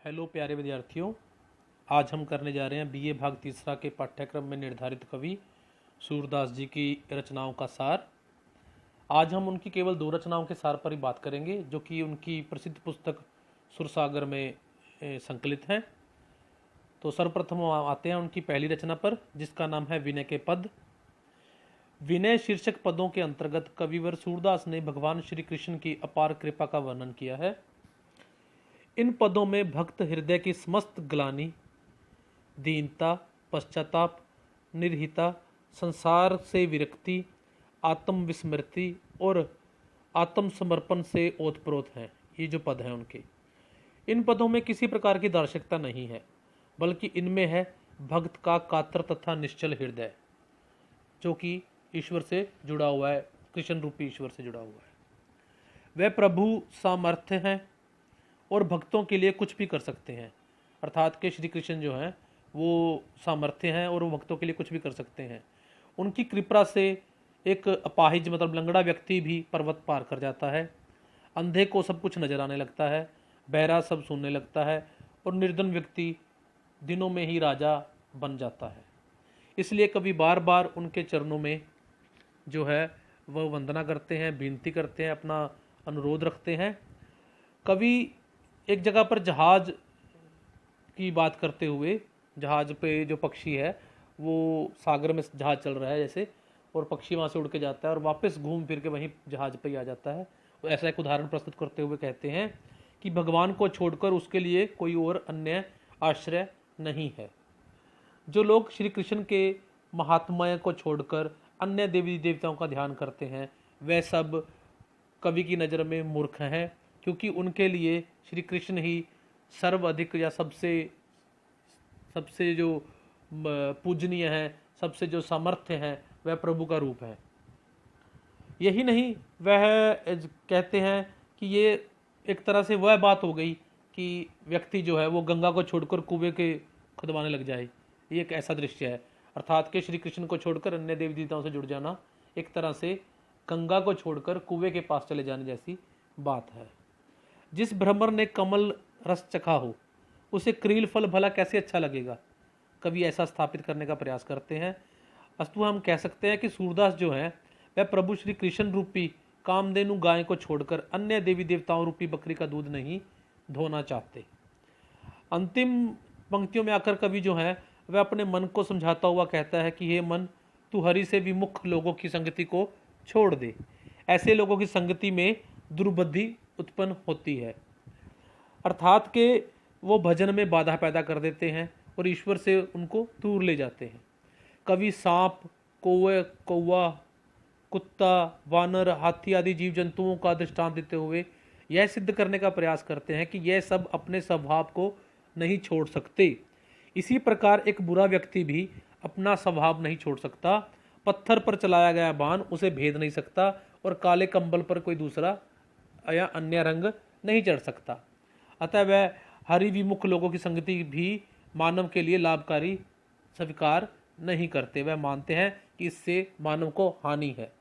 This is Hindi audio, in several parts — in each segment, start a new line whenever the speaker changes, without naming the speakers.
हेलो प्यारे विद्यार्थियों, आज हम करने जा रहे हैं बीए भाग तीसरा के पाठ्यक्रम में निर्धारित कवि सूरदास जी की रचनाओं का सार। आज हम उनकी केवल 2 रचनाओं के सार पर ही बात करेंगे जो कि उनकी प्रसिद्ध पुस्तक सुरसागर में संकलित हैं। तो सर्वप्रथम हम आते हैं उनकी पहली रचना पर, जिसका नाम है विनय के पद। विनय शीर्षक पदों के अंतर्गत कविवर सूरदास ने भगवान श्री कृष्ण की अपार कृपा का वर्णन किया है। इन पदों में भक्त हृदय की समस्त ग्लानि, दीनता, पश्चाताप, निर्हिता, संसार से विरक्ति, आत्मविस्मृति और आत्मसमर्पण से ओतप्रोत हैं। ये जो पद हैं उनके, इन पदों में किसी प्रकार की दार्शनिकता नहीं है, बल्कि इनमें है भक्त का कातर तथा निश्चल हृदय, जो कि ईश्वर से जुड़ा हुआ है, कृष्ण रूपी ईश्वर से जुड़ा हुआ है। वह प्रभु सामर्थ्य हैं और भक्तों के लिए कुछ भी कर सकते हैं। अर्थात के श्री कृष्ण जो हैं वो सामर्थ्य हैं और वो भक्तों के लिए कुछ भी कर सकते हैं। उनकी कृपा से एक अपाहिज मतलब लंगड़ा व्यक्ति भी पर्वत पार कर जाता है, अंधे को सब कुछ नजर आने लगता है, बहरा सब सुनने लगता है और निर्धन व्यक्ति दिनों में ही राजा बन जाता है। इसलिए कभी बार बार उनके चरणों में जो है वह वंदना करते हैं, विनती करते हैं, अपना अनुरोध रखते हैं। कभी एक जगह पर जहाज की बात करते हुए, जहाज पे जो पक्षी है वो सागर में जहाज चल रहा है जैसे, और पक्षी वहाँ से उड़ के जाता है और वापस घूम फिर के वहीं जहाज पे ही आ जाता है। तो ऐसा एक उदाहरण प्रस्तुत करते हुए कहते हैं कि भगवान को छोड़कर उसके लिए कोई और अन्य आश्रय नहीं है। जो लोग श्री कृष्ण के महात्म्य को छोड़कर अन्य देवी देवताओं का ध्यान करते हैं, वे सब कवि की नज़र में मूर्ख हैं, क्योंकि उनके लिए श्री कृष्ण ही सर्वाधिक या सबसे जो पूजनीय है, सबसे जो सामर्थ्य है, वह प्रभु का रूप है। यही नहीं, वह कहते हैं कि ये एक तरह से वह बात हो गई कि व्यक्ति जो है वो गंगा को छोड़कर कुएं के खुदवाने लग जाए। ये एक ऐसा दृश्य है। अर्थात के श्री कृष्ण को छोड़कर अन्य देवी देवताओं से जुड़ जाना एक तरह से गंगा को छोड़कर कुएं के पास चले जाने जैसी बात है। जिस भ्रमर ने कमल रस चखा हो, उसे क्रील फल भला कैसे अच्छा लगेगा। कवि ऐसा स्थापित करने का प्रयास करते हैं। अस्तु हम कह सकते हैं कि सूरदास जो है वह प्रभु श्री कृष्ण रूपी कामधेनु गाय को छोड़कर अन्य देवी देवताओं रूपी बकरी का दूध नहीं धोना चाहते। अंतिम पंक्तियों में आकर कवि जो है वह अपने मन को समझाता हुआ कहता है कि हे मन, तू हरि से विमुख लोगों की संगति को छोड़ दे। ऐसे लोगों की संगति में दुर्बुद्धि उत्पन्न होती है। अर्थात के वो भजन में बाधा पैदा कर देते हैं और ईश्वर से उनको दूर ले जाते हैं। कवि सांप, कौवा, कुत्ता, वानर, हाथी आदि जीव जंतुओं का दृष्टांत देते हुए यह सिद्ध करने का प्रयास करते हैं कि यह सब अपने स्वभाव को नहीं छोड़ सकते। इसी प्रकार एक बुरा व्यक्ति भी अपना स्वभाव नहीं छोड़ सकता। पत्थर पर चलाया गया बाण उसे भेद नहीं सकता और काले कंबल पर कोई दूसरा या अन्य रंग नहीं चढ़ सकता। अतः वह हरि विमुख लोगों की संगति भी मानव के लिए लाभकारी स्वीकार नहीं करते। वह मानते हैं कि इससे मानव को हानि है।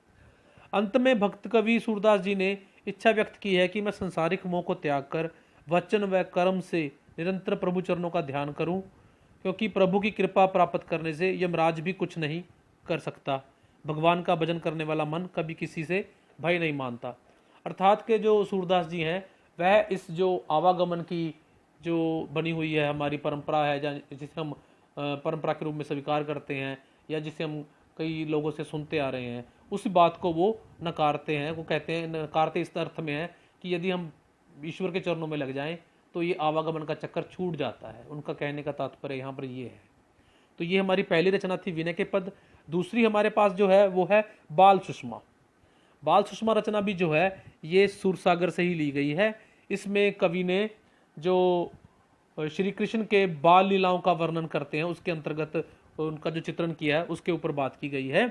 अंत में भक्त कवि सूरदास जी ने इच्छा व्यक्त की है कि मैं संसारिक मोह को त्याग कर वचन व कर्म से निरंतर प्रभु चरणों का ध्यान करूं, क्योंकि प्रभु की कृपा प्राप्त करने से यमराज भी कुछ नहीं कर सकता। भगवान का भजन करने वाला मन कभी किसी से भय नहीं मानता। अर्थात के जो सूरदास जी हैं वह इस जो आवागमन की जो बनी हुई है हमारी परंपरा है, जिसे हम परंपरा के रूप में स्वीकार करते हैं या जिसे हम कई लोगों से सुनते आ रहे हैं, उस बात को वो नकारते हैं। वो कहते हैं, नकारते इस अर्थ में है कि यदि हम ईश्वर के चरणों में लग जाएं तो ये आवागमन का चक्कर छूट जाता है। उनका कहने का तात्पर्य यहाँ पर ये है। तो ये हमारी पहली रचना थी विनय के पद। दूसरी हमारे पास जो है वो है बाल सुषमा। बाल सुषमा रचना भी जो है ये सुरसागर से ही ली गई है। इसमें कवि ने जो श्री कृष्ण के बाल लीलाओं का वर्णन करते हैं उसके अंतर्गत उनका जो चित्रण किया है उसके ऊपर बात की गई है।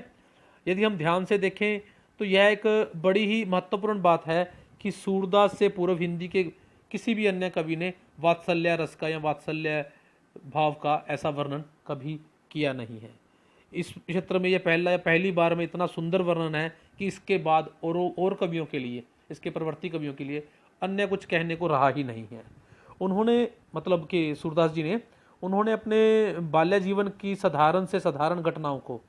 यदि हम ध्यान से देखें तो यह एक बड़ी ही महत्वपूर्ण बात है कि सूरदास से पूर्व हिंदी के किसी भी अन्य कवि ने वात्सल्य रस का या वात्सल्य भाव का ऐसा वर्णन कभी किया नहीं है। इस क्षेत्र में यह पहली बार में इतना सुंदर वर्णन है कि इसके बाद और कवियों के लिए, इसके परवर्ती कवियों के लिए अन्य कुछ कहने को रहा ही नहीं है। उन्होंने मतलब कि सूरदास जी ने उन्होंने अपने बाल्य जीवन की साधारण से साधारण घटनाओं को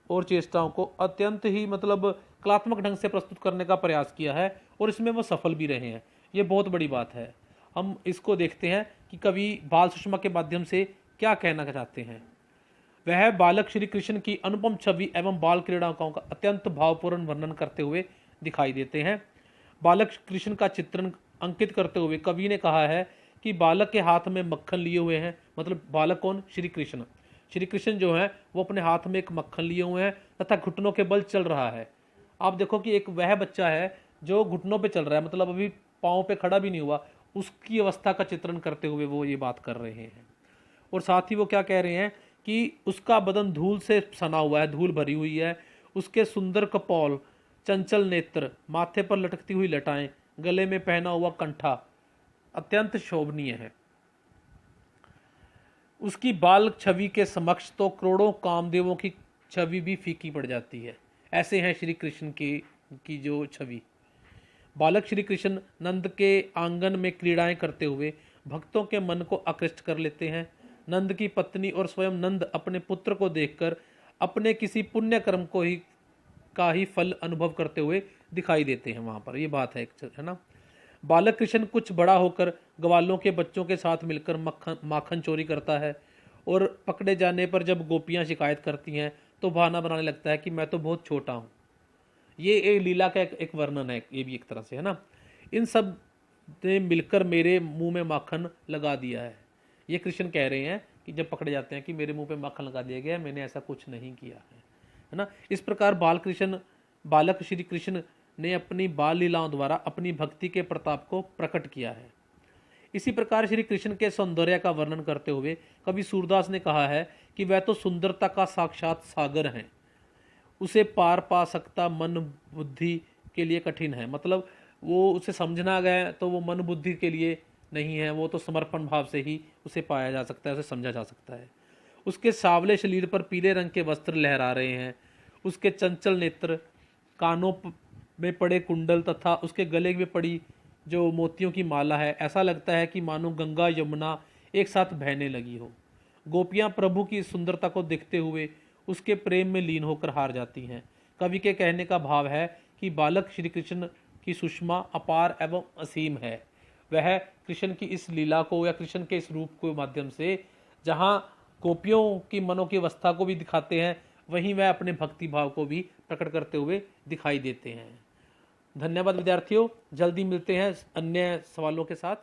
और चेष्टाओं को अत्यंत ही मतलब कलात्मक ढंग से प्रस्तुत करने का प्रयास किया है और इसमें वो सफल भी रहे हैं। ये बहुत बड़ी बात है। हम इसको देखते हैं कि कवि बाल सुषमा के माध्यम से क्या कहना चाहते हैं। वह बालक श्री कृष्ण की अनुपम छवि एवं बाल क्रीड़ाओं का अत्यंत भावपूर्ण वर्णन करते हुए दिखाई देते हैं। बालक कृष्ण का चित्रण अंकित करते हुए कवि ने कहा है कि बालक के हाथ में मक्खन लिए हुए हैं। मतलब बालक कौन? श्री कृष्ण। श्री कृष्ण जो है वो अपने हाथ में एक मक्खन लिए हुए हैं तथा घुटनों के बल चल रहा है। आप देखो कि एक वह बच्चा है जो घुटनों पे चल रहा है, मतलब अभी पाँव पे खड़ा भी नहीं हुआ, उसकी अवस्था का चित्रण करते हुए वो ये बात कर रहे हैं। और साथ ही वो क्या कह रहे हैं कि उसका बदन धूल से सना हुआ है, धूल भरी हुई है। उसके सुंदर कपोल, चंचल नेत्र, माथे पर लटकती हुई लटाएं, गले में पहना हुआ कंठा अत्यंत शोभनीय है। उसकी बाल छवि के समक्ष तो करोड़ों कामदेवों की छवि भी फीकी पड़ जाती है। ऐसे हैं श्री कृष्ण की जो छवि। बालक श्री कृष्ण नंद के आंगन में क्रीड़ाएं करते हुए भक्तों के मन को आकृष्ट कर लेते हैं। नंद की पत्नी और स्वयं नंद अपने पुत्र को देखकर अपने किसी पुण्य कर्म का ही फल अनुभव करते हुए दिखाई देते हैं। वहां पर ये बात है ना। बालक कृष्ण कुछ बड़ा होकर ग्वालों के बच्चों के साथ मिलकर माखन चोरी करता है और पकड़े जाने पर जब गोपियां शिकायत करती हैं तो बहाना बनाने लगता है कि मैं तो बहुत छोटा हूँ। ये एक लीला का एक वर्णन है, ये भी एक तरह से है ना। इन सब ने मिलकर मेरे मुंह में माखन लगा दिया है। ये कृष्ण कह रहे हैं कि जब पकड़े जाते हैं कि मेरे मुंह पे माखन लगा दिया गया, मैंने ऐसा कुछ नहीं किया है ना। इस प्रकार बालक श्री कृष्ण ने अपनी बाल लीलाओं द्वारा अपनी भक्ति के प्रताप को प्रकट किया है। इसी प्रकार श्री कृष्ण के सौंदर्य का वर्णन करते हुए कवि सूरदास ने कहा है कि वह तो सुंदरता का साक्षात सागर है, उसे पार पा सकता मन बुद्धि के लिए कठिन है। मतलब वो उसे समझना गया तो वो मन बुद्धि के लिए नहीं है, वो तो समर्पण भाव से ही उसे पाया जा सकता है, उसे समझा जा सकता है। उसके सावले शरीर पर पीले रंग के वस्त्र लहरा रहे हैं, उसके चंचल नेत्र, कानों में पड़े कुंडल तथा उसके गले में पड़ी जो मोतियों की माला है, ऐसा लगता है कि मानो गंगा यमुना एक साथ बहने लगी हो। गोपियां प्रभु की सुंदरता को देखते हुए उसके प्रेम में लीन होकर हार जाती हैं। कवि के कहने का भाव है कि बालक श्री कृष्ण की सुषमा अपार एवं असीम है। वह कृष्ण की इस लीला को या कृष्ण के इस रूप के माध्यम से जहाँ गोपियों की मनों की अवस्था को भी दिखाते हैं, वहीं वह अपने भक्ति भाव को भी प्रकट करते हुए दिखाई देते हैं। धन्यवाद विद्यार्थियों, जल्दी मिलते हैं अन्य सवालों के साथ।